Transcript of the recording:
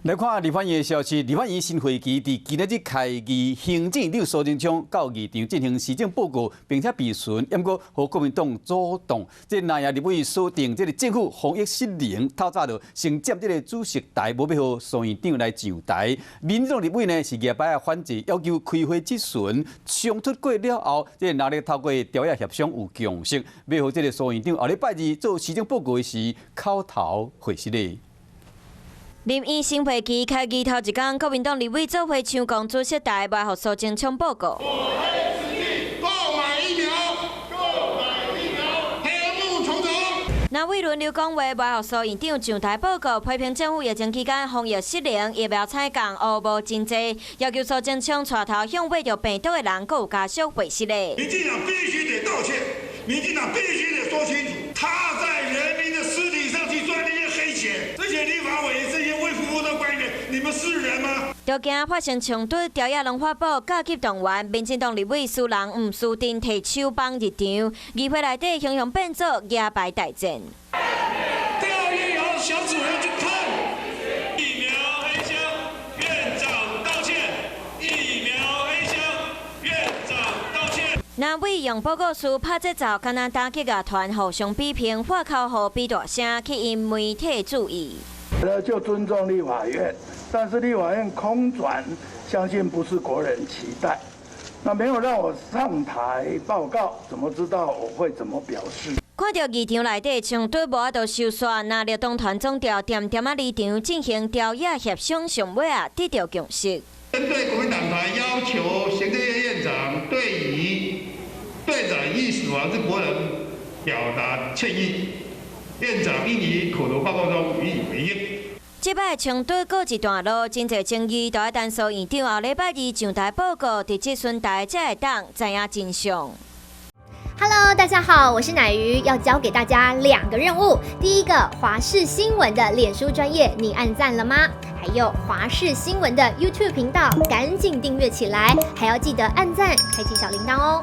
来看立法院的消息，立法院新会期伫今日开议，行政长苏贞昌到议场进行施政报告，并且备询，不过和国民党阻挡。这南亚立委锁定这个政府防疫失灵，透早就先接这个主席台，无要和苏院长来上台。民众立委呢是夜摆反制，要求开会质询，冲突过了后，这哪里透过调解协商有共识，要和这个苏院长后礼拜二做施政报告时口头会实的。立院新会期开议头一天，国民党立委做伙抢讲主席台，要互苏贞昌报告。购买疫苗，黑幕重重。那委轮流讲话，要互苏院长上台报告，批评政府疫情期间防疫失灵，疫苗采购乌无真济，要求苏贞昌带头向买着病毒的人，佮有家属回实的。民进党必须得道歉，民进党必须得说清楚，他在人民的尸体上去赚那些黑钱，这些立法委员、这些为服务的官员，你们是人吗？就惊发生冲突，调解龙发布加急动员，民进党立委苏人吴思珍摕手棒入场，议会内底形象变作野白大战。调研由小组要去看疫苗黑箱，院长道歉。疫苗黑箱，院长道歉。那委用报告书拍节奏，敢若打击乐团互相比拼，话口互比大声，吸引媒体注意。就尊重立法院，但是立法院空转，相信不是国人期待。那没有让我上台报告，怎么知道我会怎么表示？看到议场内底冲突无法度收煞，那绿党团总调点点离场进行调解协商，上尾得到共识。针对国民党团要求行政院院长对于队长已死亡之国人表达歉意，院长应于口头报告中予以回应。这摆冲突告一段落，真侪争议都要等苏院长后礼拜二上台报告，伫质询台才会当知影真相。Hello， 大家好，我是乃瑜，要教给大家2个任务。第一个，华视新闻的脸书专页，你按赞了吗？还有华视新闻的 YouTube 频道，赶紧订阅起来，还要记得按赞，开启小铃铛哦。